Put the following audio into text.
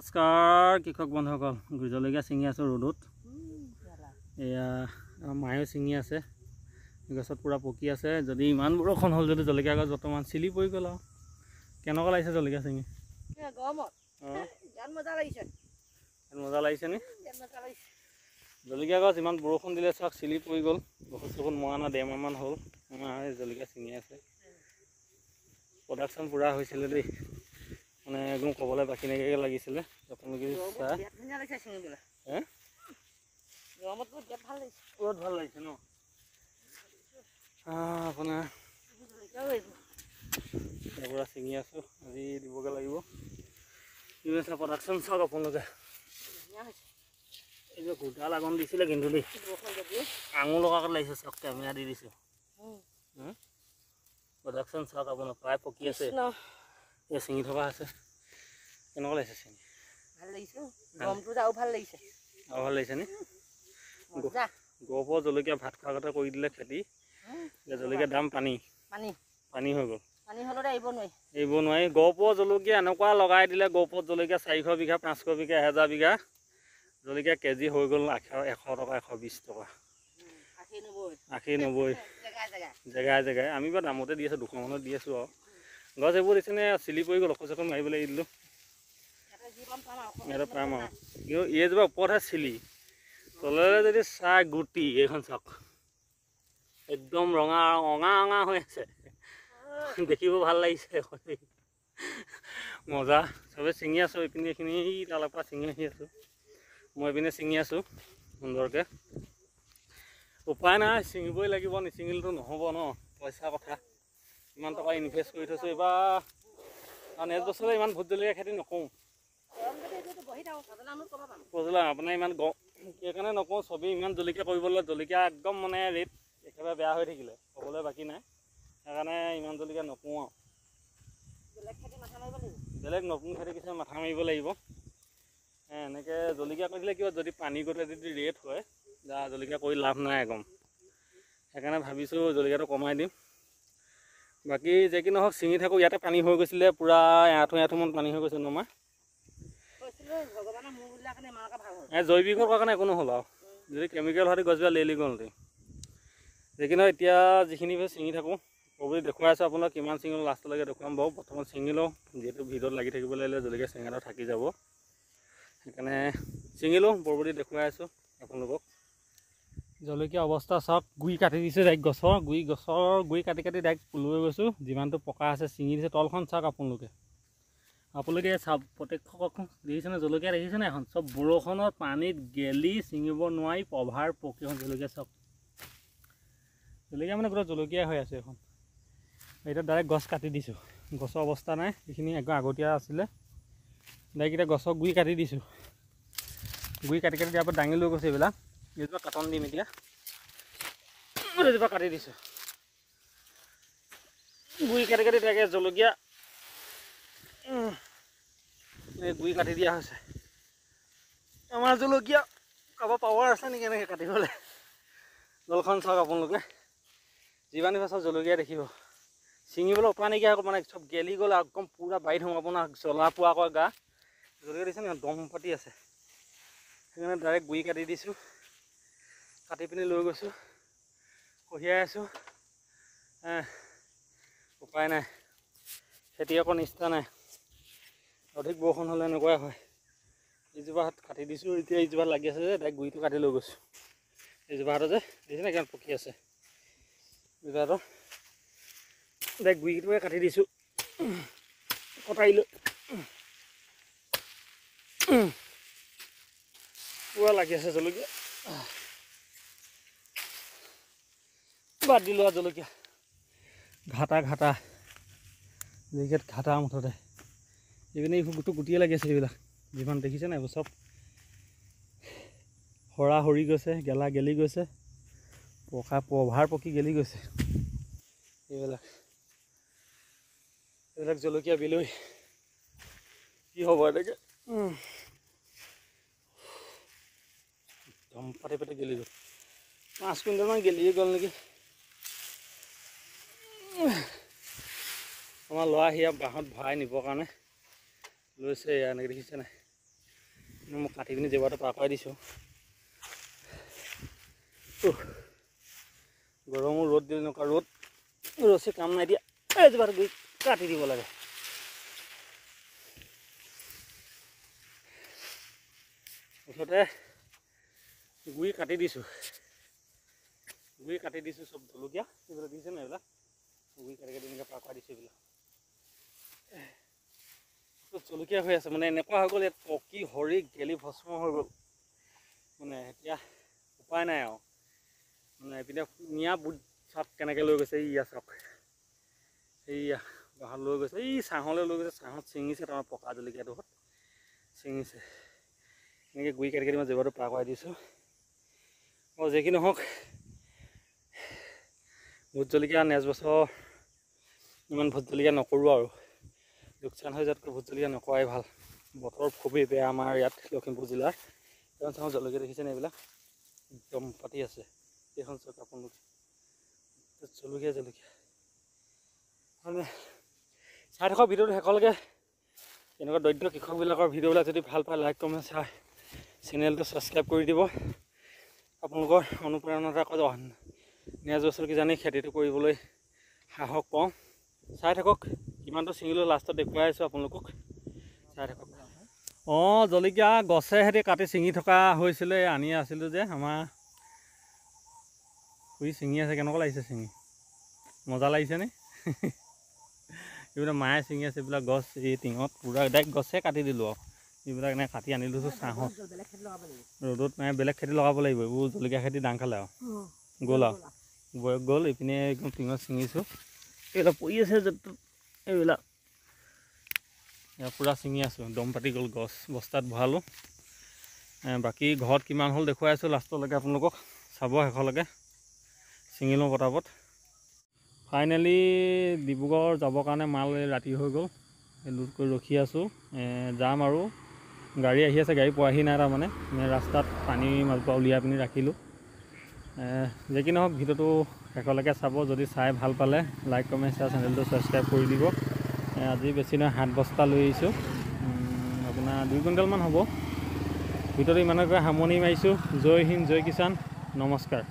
নমস্কাৰ কৃষক বন্ধুসকল, জলকীয়া ছিঙি আছোঁ ৰ'দত। এয়া মায়েও ছিঙি আছে, গছত পূৰা পকি আছে। যদি ইমান বৰষুণ হ'ল, যদি জলকীয়া গছ বৰ্তমান চিলি পৰি গ'ল আৰু। কেনেকুৱা লাগিছে জলকীয়া ছিঙি? মজা লাগিছে নি? জলকীয়া গছ ইমান বৰষুণ দিলে চাওক চিলি পৰি গ'ল। বহুত চকুত মৰা নাই, 1.5 মাহমান হ'ল আমাৰ জলকীয়া ছিঙি আছে। প্ৰডাকশ্যন পূৰা হৈছিলে দেই, মানে একদম ক'বলৈ বাকী নাইকিয়াকৈ লাগিছিলে। আপোনালোকে বহুত ভাল লাগিছে ন আপোনাৰ? পূৰা ছিঙি আছোঁ, আজি দিবগৈ লাগিব। কি হৈছে প্ৰডাকশ্যন চাওক আপোনালোকে। এই যে গোটা লাগন দিছিলে কিন্তু দেই, আঙুৰ লগাকৈ লাগিছে চাওক, কেমেৰা দি দিছোঁ। প্ৰডাকশ্যন চাওক আপোনাৰ, প্ৰায় পকি আছে। এই ছিঙি থকা আছে। কেনেকুৱা লাগিছে ছিঙি? ভাল লাগিছে, গৰমটো আৰু ভাল লাগিছে। আৰু ভাল লাগিছে নি? গহপুৰৰ জলকীয়া ভাত খোৱাৰ কথা কৰি দিলে খেতি। জলকীয়াৰ দাম পানী পানী হৈ গ'ল। পানী হ'লতে এৰিব নোৱাৰি। গহপুৰৰ জলকীয়া এনেকুৱা লগাই দিলে, গহপুৰত জলকীয়া 400 বিঘা, 500 বিঘা, 1000 বিঘা জলকীয়া কেজি হৈ গ'ল 100 টকা, 120 টকা, 80-90 জেগাই জেগাই। আমি বাৰু দামতে দি আছোঁ, 200 মানত দি আছোঁ আৰু। গছ এইবোৰ দিছেনে চিলি পৰি গ'ল, ঔষধ চৌষধ মাৰিবলৈ এৰি দিলোঁ। ইয়াতে পাম আৰু, কিন্তু এইজোপা ওপৰতহে চিলি, তললৈ যদি চাই গুটি এইখন চাওক, একদম ৰঙা ৰঙা হৈ আছে। দেখিব ভাল লাগিছে, মজা। চবেই ছিঙি আছোঁ, এইপিনে এইখিনি তালৰ পৰা ছিঙি আহি আছোঁ। মই এইপিনে ছিঙি আছোঁ সুন্দৰকৈ। উপায় নাই, ছিঙিবই লাগিব, নিছিঙিলেতো নহ'ব ন। পইচা কথা, ইমান টকা ইনভেষ্ট কৰি থৈছোঁ এইবাৰ। আৰু নেক্সট বছৰলৈ ইমান ভোট জলকীয়া খেতি নকৰোঁ। আপোনাৰ ইমান সেইকাৰণে নকওঁ। চবেই ইমান জলকীয়া কৰিবলৈ, জলকীয়া একদম মানে ৰেট একেবাৰে বেয়া হৈ থাকিলে, ক'বলৈ বাকী নাই। সেইকাৰণে ইমান জলকীয়া নকওঁ আৰু। বেলেগ নতুন খেতি কিছুমান মাথা মাৰিব লাগিব। এনেকৈ জলকীয়া কৰিলে কিবা যদি পানী গতে যদি ৰেট হয়, জলকীয়া কৰি লাভ নাই একদম। সেইকাৰণে ভাবিছোঁ জলকীয়াটো কমাই দিম। বাকী যে কি নহওক ছিঙি থাকোঁ। ইয়াতে পানী হৈ গৈছিলে, পূৰা এআঁঠুমান পানী হৈ গৈছে নমা। জৈৱিকৰ কাৰণে একো নহ'ল আৰু। যদি কেমিকেল হোৱাটো গছবিলাক লেলি গ'লহেঁতেন। যে কি নহয় এতিয়া যিখিনি ছিঙি থাকোঁ, ক'বলৈ দেখুৱাই আছোঁ আপোনাক। কিমান ছিঙিলোঁ লাষ্টলৈকে দেখুৱাম বাৰু। প্ৰথমত ছিঙি লওঁ, যিহেতু ভিডিঅ'ত লাগি থাকিব লাগিলে জলকীয়া চেঙাটো থাকি যাব। সেইকাৰণে ছিঙি লওঁ, পৰৱৰ্তী দেখুৱাই আছোঁ আপোনালোকক। জলকীয়া অৱস্থা চাওক, গুৰি কাটি দিছোঁ ডাইৰেক্ট গছৰ গুৰি কাটি ডাইৰেক্ট লৈ গৈছোঁ। যিমানটো পকা আছে ছিঙি দিছে। তলখন চাওক আপোনালোকে চাওক, প্ৰত্যেক দেখিছেনে? জলকীয়া দেখিছেনে? এখন চব বৰষুণত পানীত গেলি ছিঙিব নোৱাৰি, পভাৰ পকি এখন জলকীয়া চাওক। জলকীয়া মানে গোটেই জলকীয়া হৈ আছে এখন। এতিয়া ডাইৰেক্ট গছ কাটি দিছোঁ, গছৰ অৱস্থা নাই। এইখিনি একদম আগতীয়া আছিলে, ডাইৰেক্ট এতিয়া গছৰ গুৰি কাটি দিছোঁ। গুৰি কাটি দিয়াৰ পৰা দাঙি লৈ গৈছে এইবিলাক। এইজোপা কাটন দিম এতিয়া, এইজোপা কাটি দিছোঁ। গুৰি কাটি ডাইৰেক্ট জলকীয়া গুৰি কাটি দিয়া হৈছে। আমাৰ জলকীয়া কাৰোবাৰ পাৱাৰ আছে নেকি এনেকৈ কাটিবলৈ? জলখন চাওক আপোনালোকে, যিমান দিবা চব জলকীয়া দেখিব। ছিঙিবলৈ উপায় নাইকিয়া আকৌ, মানে চব গেলি গ'ল একদম পূৰা বাৰীত সোমাব না, জ্বলা পোৱা আকৌ গা। জলকীয়া দিছে ন, দম পাতি আছে। সেইকাৰণে ডাইৰেক্ট গুৰি কাটি দিছোঁ। কাটি পিনি লৈ গৈছোঁ, কঢ়িয়াই আছোঁ। উপায় নাই, খেতিয়কৰ নিষ্ঠা নাই। অধিক বৰষুণ হ'লে এনেকুৱাই হয়। এইজোপা হাত কাটি দিছোঁ, এতিয়া এইজোপা লাগি আছে যে ডাইৰেক্ট গুৰিটো কাটি লৈ গৈছোঁ। এইজোপা হাতত যে দেখিছেনে কিমান পকি আছে? এইজোপাটো ডাইৰেক্ট গুৰিটোৱে কাটি দিছোঁ, কটাৰি লৈ। পূৰা লাগি আছে জলকীয়া। বাদ দিলোঁ আৰু জলকীয়া। ঘাটা জলকীয়াত ঘাটা মুঠতে। এইপিনে এইবোৰ গুটিয়ে লাগি আছে। এইবিলাক যিমান দেখিছে নাই, এইবোৰ চব সৰা সৰি গৈছে, গেলি গৈছে, পভাৰ পকি গেলি গৈছে। এইবিলাক জলকীয়া বিলৈ কি হ'ব এনেকৈ? দম পাতি গেলি গ'ল। 5 কুইণ্টেলমান গেলিয়ে গ'ল নেকি? আমাৰ ল'ৰা সিয়া বাঁহত ভৰাই নিবৰ কাৰণে লৈছে। এনেকৈ দেখিছে নাই? মই কাটি পিনি জেওৰাটো পাৰ কৰাই দিছোঁ। গৰমো ৰ'দ দিলে এনেকুৱা ৰ'দ ৰচি কাম নাই দিয়া, এই জেওৰাটো গৈ কাটি দিব লাগে। ওচৰতে গুৰি কাটি দিছোঁ, চব জলকীয়া এইবিলাক দিছে নাই, এইবিলাক গুৰি কাটি এনেকৈ পাৰ কৰাই দিছোঁ। এইবিলাক জলকীয়া হৈ আছে, মানে এনেকুৱা হৈ গ'ল, ইয়াত পকি সৰি গেলি ভস্ম হৈ গ'ল। মানে এতিয়া উপায় নাই আৰু, মানে এইপিনে নিয়া বুট চাপ কেনেকৈ লৈ গৈছে, ইয়া চাওক, এইয়া বাহত লৈ গৈছে, এই ছাঁহলৈ লৈ গৈছে, ছাঁহত ছিঙিছে, তাৰমানে পকা জলকীয়াডোখৰত ছিঙিছে। এনেকৈ গুৰি কাটি মই জেওৰাটো পাৰ কৰাই দিছোঁ। আৰু যি কি নহওক, ভোট জলকীয়া নেক্সট বছৰ ইমান ভোট জলকীয়া নকৰোঁ আৰু, লোকচান হৈ যোৱাতকৈ ভোট জলকীয়া নকৰাই ভাল। বতৰ খুবেই বেয়া আমাৰ ইয়াত লখিমপুৰ জিলাৰ। এইখন চাওঁ জলকীয়া দেখিছেনে, এইবিলাক একদম পাতি আছে। এইখন চাওক আপোনালোকে, জলকীয়া মানে চাই থকা ভিডিঅ'টো শেষলৈকে। এনেকুৱা দৰিদ্ৰ কৃষকবিলাকৰ ভিডিঅ'বিলাক যদি ভাল পায়, লাইক কমেণ্ট চাই চেনেলটো ছাবস্ক্ৰাইব কৰি দিব। আপোনালোকৰ অনুপ্ৰেৰণাত আকৌ নেক্সট বছৰ কিজানি খেতিটো কৰিবলৈ সাহস পাওঁ। চাই থাকক, কিমানটো ছিঙিলোঁ লাষ্টত দেখুৱাই আছোঁ আপোনালোকক, চাই থাকক। অঁ, জলকীয়া গছে সেতি কাটি ছিঙি থকা হৈছিলে, আনি আছিলোঁ যে আমাৰ খুৰী ছিঙি আছে। কেনেকুৱা লাগিছে ছিঙি? মজা লাগিছেনে? এইবিলাক মায়ে ছিঙি আছে, এইবিলাক গছ এই টিঙত পূৰা ডাইৰেক্ট গছে কাটি দিলোঁ আৰু। এইবিলাক এনেকৈ কাটি আনিলোঁ ছাঁহত, ৰ'দত নাই, বেলেগ খেতি লগাব লাগিব। এইবোৰ জলকীয়া খেতি দাং খালে আৰু গ'ল আৰু বয়স গ'ল। এইপিনে একদম টিঙত ছিঙিছোঁ, এইবিলাক পৰি আছে য'ত এইবিলাক পূৰা ছিঙি আছোঁ। দম পাতি গ'ল, গছ বস্তাত ভৰালোঁ। বাকী ঘৰত কিমান হ'ল দেখুৱাই আছোঁ লাষ্টলৈকে, আপোনালোকক চাব শেষলৈকে। ছিঙি লওঁ পটাপট। ফাইনেলি ডিব্ৰুগড় যাবৰ কাৰণে মাল ৰাতি হৈ গ'ল, লোড কৰি ৰখি আছোঁ। যাম আৰু, গাড়ী আহি আছে, গাড়ী পোৱাহি নাই। তাৰমানে ৰাস্তাত পানী মাজৰপৰা উলিয়াই পিনি ৰাখিলোঁ। যি কি নহওক, ভিডিঅ'টো শেষলৈকে চাব। যদি চাই ভাল পালে লাইক কমেণ্ট শ্বেয়াৰ, চেনেলটো ছাবস্ক্ৰাইব কৰি দিব। আজি বেছি নহয়, 7 বস্তা লৈ আহিছোঁ, আপোনাৰ 2 কুইণ্টেলমান হ'ব। ভিডিঅ'টো ইমানকৈ সামৰণি মাৰিছোঁ। জয় হিন্দ, জয় কিষাণ, নমস্কাৰ।